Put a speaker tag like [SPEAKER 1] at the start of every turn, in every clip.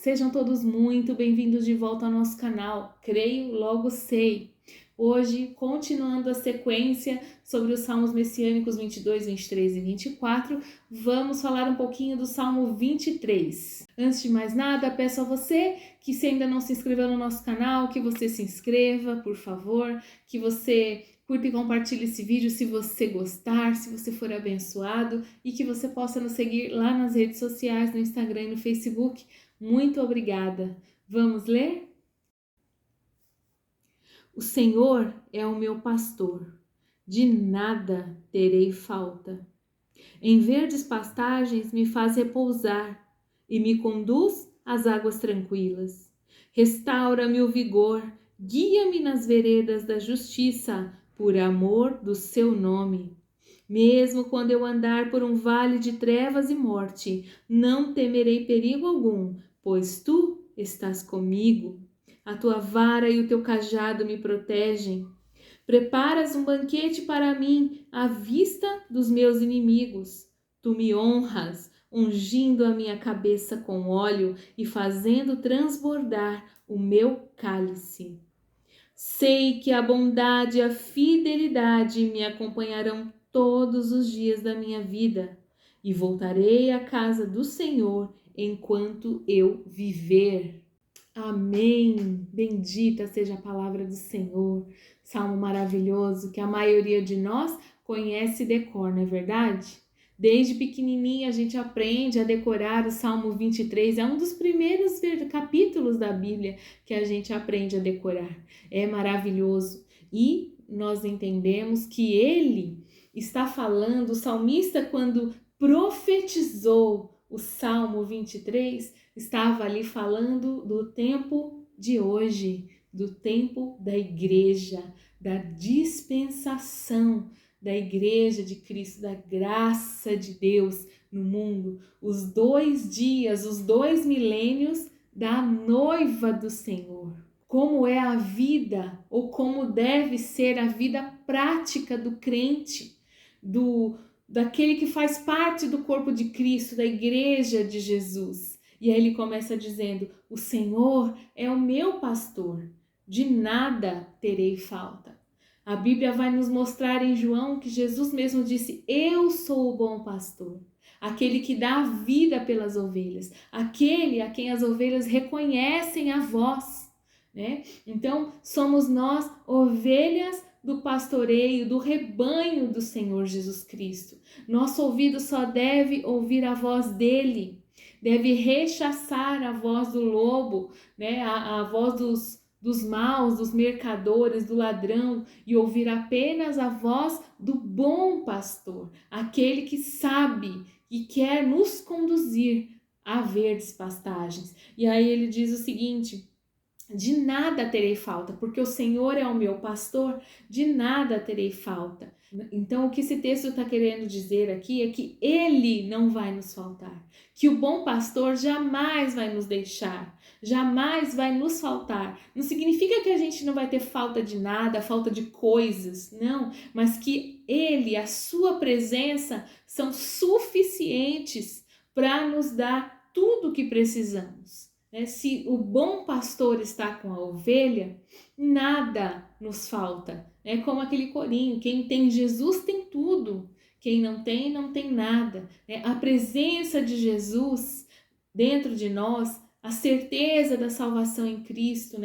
[SPEAKER 1] Sejam todos muito bem-vindos de volta ao nosso canal Creio, Logo Sei. Hoje, continuando a sequência sobre os Salmos Messiânicos 22, 23 e 24, vamos falar um pouquinho do Salmo 23. Antes de mais nada, peço a você que, se ainda não se inscreveu no nosso canal, que você se inscreva, por favor, que você curta e compartilhe esse vídeo se você gostar, se você for abençoado, e que você possa nos seguir lá nas redes sociais, no Instagram e no Facebook. Muito obrigada. Vamos ler? O Senhor é o meu pastor, de nada terei falta. Em verdes pastagens me faz repousar e me conduz às águas tranquilas. Restaura-me o vigor, guia-me nas veredas da justiça, por amor do seu nome. Mesmo quando eu andar por um vale de trevas e morte, não temerei perigo algum, pois tu estás comigo. A tua vara e o teu cajado me protegem. Preparas um banquete para mim à vista dos meus inimigos. Tu me honras, ungindo a minha cabeça com óleo e fazendo transbordar o meu cálice. Sei que a bondade e a fidelidade me acompanharão todos os dias da minha vida e voltarei à casa do Senhor enquanto eu viver. Amém. Bendita seja a palavra do Senhor. Salmo maravilhoso que a maioria de nós conhece e decora, não é verdade? Desde pequenininha a gente aprende a decorar o Salmo 23, é um dos primeiros capítulos da Bíblia que a gente aprende a decorar. É maravilhoso e nós entendemos que ele está falando, o salmista, quando profetizou o Salmo 23, estava ali falando do tempo de hoje, do tempo da igreja, da dispensação da igreja de Cristo, da graça de Deus no mundo, os 2 dias, os 2 milênios da noiva do Senhor. Como é a vida, ou como deve ser a vida prática do crente, daquele que faz parte do corpo de Cristo, da igreja de Jesus. E aí ele começa dizendo: o Senhor é o meu pastor, de nada terei falta. A Bíblia vai nos mostrar em João que Jesus mesmo disse: eu sou o bom pastor, aquele que dá a vida pelas ovelhas, aquele a quem as ovelhas reconhecem a voz, né? Então, somos nós ovelhas do pastoreio, do rebanho do Senhor Jesus Cristo. Nosso ouvido só deve ouvir a voz dele, deve rechaçar a voz do lobo, né? A voz dos maus, dos mercadores, do ladrão, e ouvir apenas a voz do bom pastor, aquele que sabe e quer nos conduzir a verdes pastagens. E aí ele diz o seguinte: de nada terei falta, porque o Senhor é o meu pastor, de nada terei falta. Então, o que esse texto está querendo dizer aqui é que ele não vai nos faltar, que o bom pastor jamais vai nos deixar, jamais vai nos faltar. Não significa que a gente não vai ter falta de nada, falta de coisas, não, mas que ele, a sua presença, são suficientes para nos dar tudo o que precisamos. Se o bom pastor está com a ovelha, nada nos falta. É como aquele corinho: quem tem Jesus tem tudo, quem não tem, não tem nada. A presença de Jesus dentro de nós, a certeza da salvação em Cristo,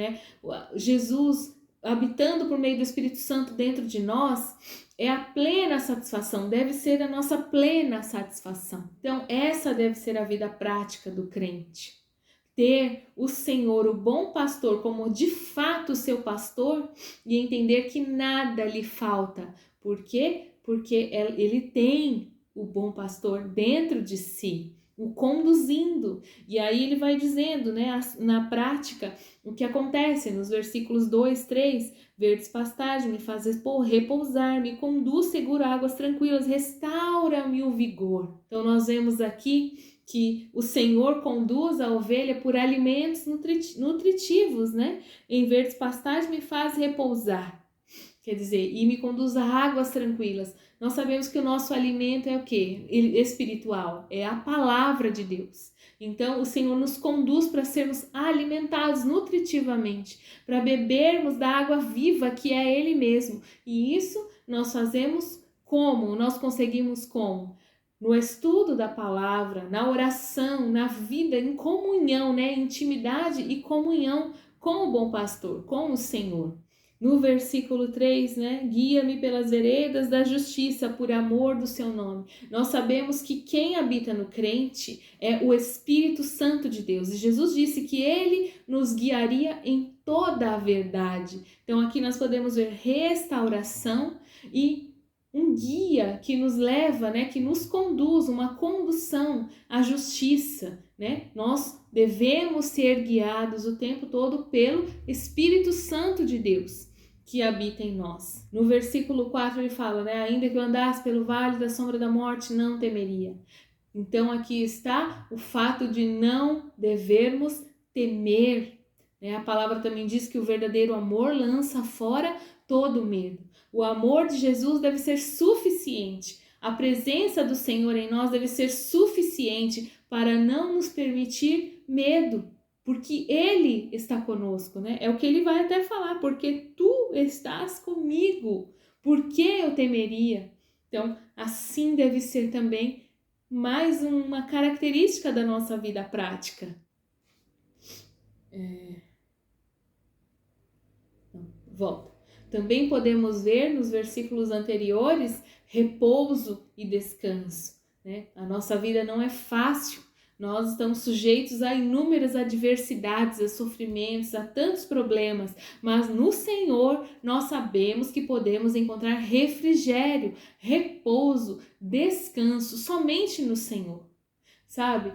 [SPEAKER 1] Jesus habitando por meio do Espírito Santo dentro de nós, é a plena satisfação, deve ser a nossa plena satisfação. Então, essa deve ser a vida prática do crente. Ter o Senhor, o bom pastor, como de fato seu pastor, e entender que nada lhe falta. Por quê? Porque ele tem o bom pastor dentro de si, o conduzindo. E aí ele vai dizendo, na prática, o que acontece nos versículos 2, 3, verdes pastagens, me faz repousar, me conduz seguro a águas tranquilas, restaura-me o vigor. Então nós vemos aqui que o Senhor conduz a ovelha por alimentos nutritivos, Em verdes pastagens me faz repousar. quer dizer, e me conduz a águas tranquilas. Nós sabemos que o nosso alimento é o quê? Espiritual, é a palavra de Deus. Então, o Senhor nos conduz para sermos alimentados nutritivamente, para bebermos da água viva que é Ele mesmo. E isso nós fazemos como? Nós conseguimos como? No estudo da palavra, na oração, na vida, em comunhão, né? Intimidade e comunhão com o bom pastor, com o Senhor. No versículo 3, né? Guia-me pelas veredas da justiça por amor do seu nome. Nós sabemos que quem habita no crente é o Espírito Santo de Deus. E Jesus disse que ele nos guiaria em toda a verdade. Então aqui nós podemos ver restauração e um guia que nos leva, né, que nos conduz, uma condução à justiça, né? Nós devemos ser guiados o tempo todo pelo Espírito Santo de Deus que habita em nós. No versículo 4 ele fala, né, ainda que eu andasse pelo vale da sombra da morte, não temeria. Então aqui está o fato de não devermos temer, né? A palavra também diz que o verdadeiro amor lança fora todo medo. O amor de Jesus deve ser suficiente. A presença do Senhor em nós deve ser suficiente para não nos permitir medo, porque Ele está conosco, né? É o que Ele vai até falar, porque tu estás comigo, por que eu temeria? Então, assim deve ser também mais uma característica da nossa vida prática. Volta. Também podemos ver nos versículos anteriores repouso e descanso, né? A nossa vida não é fácil, nós estamos sujeitos a inúmeras adversidades, a sofrimentos, a tantos problemas, mas no Senhor nós sabemos que podemos encontrar refrigério, repouso, descanso somente no Senhor, sabe?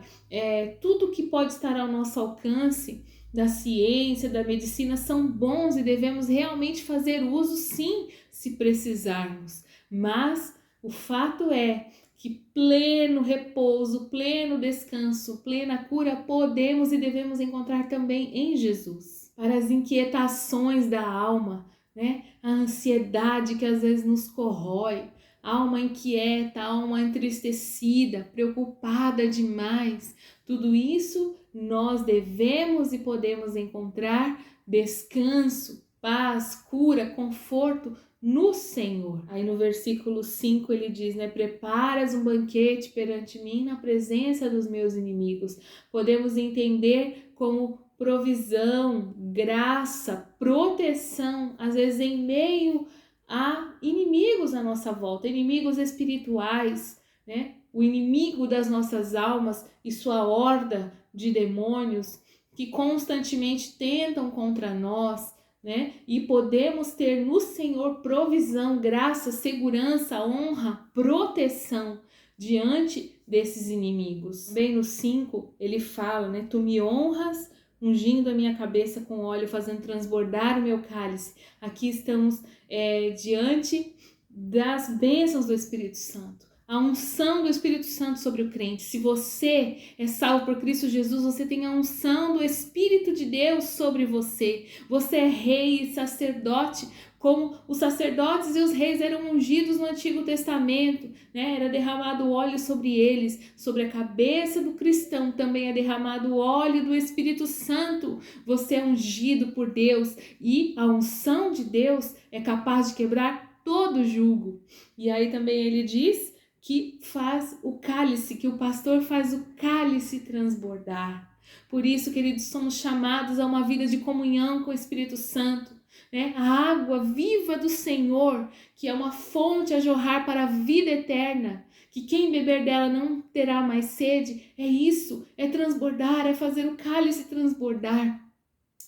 [SPEAKER 1] Tudo que pode estar ao nosso alcance da ciência, da medicina são bons e devemos realmente fazer uso sim, se precisarmos. Mas o fato é que pleno repouso, pleno descanso, plena cura podemos e devemos encontrar também em Jesus. Para as inquietações da alma, né? A ansiedade que às vezes nos corrói, alma inquieta, alma entristecida, preocupada demais, tudo isso nós devemos e podemos encontrar descanso, paz, cura, conforto no Senhor. Aí no versículo 5 ele diz, né? Preparas um banquete perante mim na presença dos meus inimigos. Podemos entender como provisão, graça, proteção, às vezes em meio a inimigos à nossa volta, inimigos espirituais, né? O inimigo das nossas almas e sua horda de demônios que constantemente tentam contra nós, né? E podemos ter no Senhor provisão, graça, segurança, honra, proteção diante desses inimigos. Bem no 5 ele fala, né? Tu me honras ungindo a minha cabeça com óleo, fazendo transbordar o meu cálice. Aqui estamos diante das bênçãos do Espírito Santo. A unção do Espírito Santo sobre o crente. Se você é salvo por Cristo Jesus, você tem a unção do Espírito de Deus sobre você. Você é rei e sacerdote, como os sacerdotes e os reis eram ungidos no Antigo Testamento, né? Era derramado óleo sobre eles, sobre a cabeça do cristão também é derramado o óleo do Espírito Santo. Você é ungido por Deus e a unção de Deus é capaz de quebrar todo jugo. E aí também ele diz que faz o cálice, que o pastor faz o cálice transbordar. Por isso, queridos, somos chamados a uma vida de comunhão com o Espírito Santo, né? A água viva do Senhor, que é uma fonte a jorrar para a vida eterna, que quem beber dela não terá mais sede. É isso, é transbordar, é fazer o cálice transbordar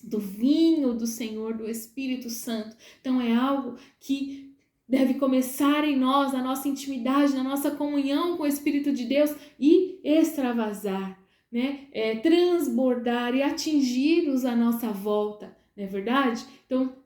[SPEAKER 1] do vinho do Senhor, do Espírito Santo. Então é algo que deve começar em nós, na nossa intimidade, na nossa comunhão com o Espírito de Deus e extravasar, né? Transbordar e atingir-os à nossa volta, não é verdade? Então,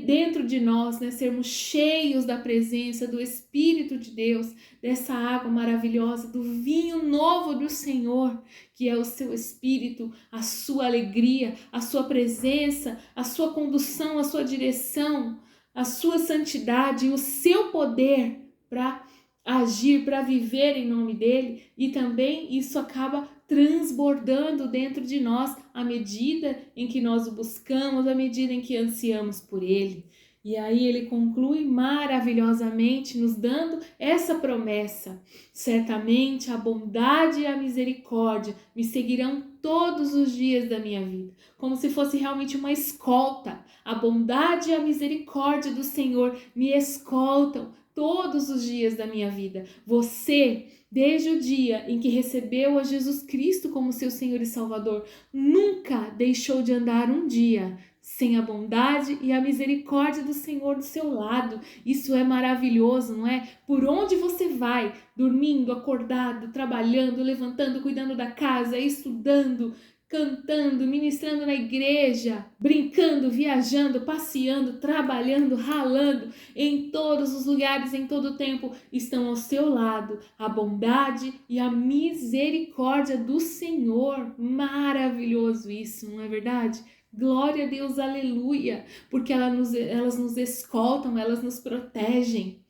[SPEAKER 1] dentro de nós, né, sermos cheios da presença do Espírito de Deus, dessa água maravilhosa, do vinho novo do Senhor, que é o seu Espírito, a sua alegria, a sua presença, a sua condução, a sua direção, a sua santidade e o seu poder para agir, para viver em nome dele, e também isso acaba transbordando dentro de nós à medida em que nós o buscamos, à medida em que ansiamos por ele. E aí ele conclui maravilhosamente nos dando essa promessa: certamente a bondade e a misericórdia me seguirão todos os dias da minha vida, como se fosse realmente uma escolta. A bondade e a misericórdia do Senhor me escoltam todos os dias da minha vida. Você, desde o dia em que recebeu a Jesus Cristo como seu Senhor e Salvador, nunca deixou de andar um dia sem a bondade e a misericórdia do Senhor do seu lado. Isso é maravilhoso, não é? Por onde você vai, dormindo, acordado, trabalhando, levantando, cuidando da casa, estudando, cantando, ministrando na igreja, brincando, viajando, passeando, trabalhando, ralando, em todos os lugares, em todo o tempo, estão ao seu lado a bondade e a misericórdia do Senhor. Maravilhoso isso, não é verdade? Glória a Deus, aleluia, porque elas nos escoltam, elas nos protegem.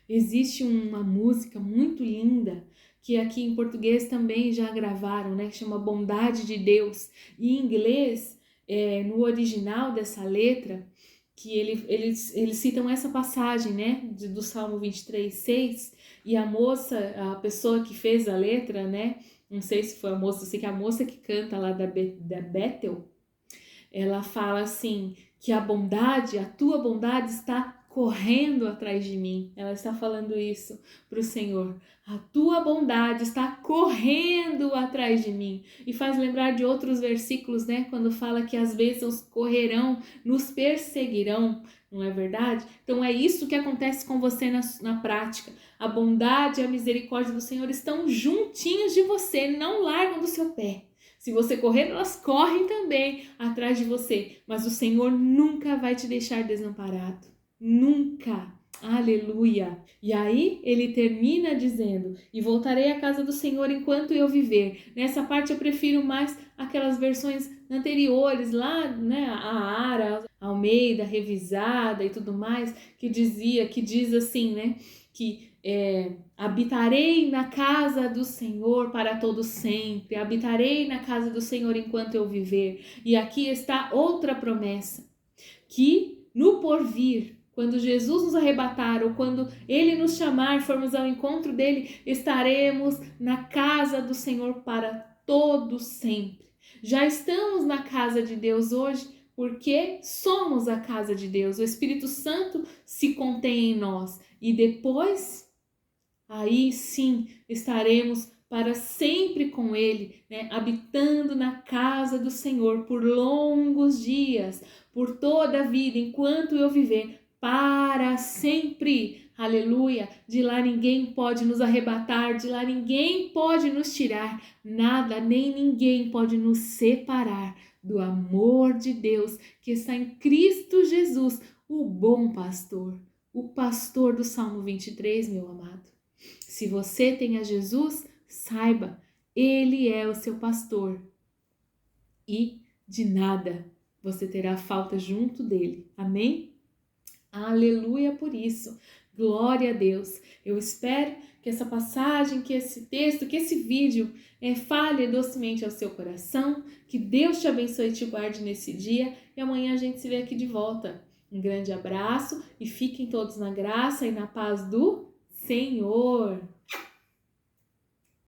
[SPEAKER 1] Existe uma música muito linda que aqui em português também já gravaram, né? Que chama Bondade de Deus. E em inglês, no original dessa letra, que eles citam essa passagem, né? Do Salmo 23:6. E a pessoa que fez a letra, né? Não sei se foi a moça, eu sei que a moça que canta lá da Bethel, ela fala assim, que a tua bondade está correndo atrás de mim. Ela está falando isso para o Senhor. A tua bondade está correndo atrás de mim. E faz lembrar de outros versículos, né? Quando fala que as bênçãos correrão, nos perseguirão. Não é verdade? Então é isso que acontece com você na prática. A bondade e a misericórdia do Senhor estão juntinhos de você, não largam do seu pé. Se você correr, elas correm também atrás de você. Mas o Senhor nunca vai te deixar desamparado. Nunca. Aleluia. E aí ele termina dizendo: e voltarei à casa do Senhor enquanto eu viver. Nessa parte eu prefiro mais aquelas versões anteriores lá, né? A Ara, a Almeida, revisada e tudo mais, que diz assim, né? Que habitarei na casa do Senhor para todo sempre, habitarei na casa do Senhor enquanto eu viver. E aqui está outra promessa, que no porvir, quando Jesus nos arrebatar ou quando Ele nos chamar, formos ao encontro dEle, estaremos na casa do Senhor para todo sempre. Já estamos na casa de Deus hoje, porque somos a casa de Deus. O Espírito Santo se contém em nós e depois, aí sim, estaremos para sempre com Ele, né? Habitando na casa do Senhor por longos dias, por toda a vida, enquanto eu viver, para sempre. Aleluia! De lá ninguém pode nos arrebatar, de lá ninguém pode nos tirar, nada nem ninguém pode nos separar do amor de Deus que está em Cristo Jesus, o bom pastor, o pastor do Salmo 23, meu amado. Se você tem a Jesus, saiba, Ele é o seu pastor e de nada você terá falta junto dele. Amém? Aleluia por isso. Glória a Deus. Eu espero que essa passagem, que esse texto, que esse vídeo fale docemente ao seu coração, que Deus te abençoe e te guarde nesse dia e amanhã a gente se vê aqui de volta. Um grande abraço e fiquem todos na graça e na paz do Senhor.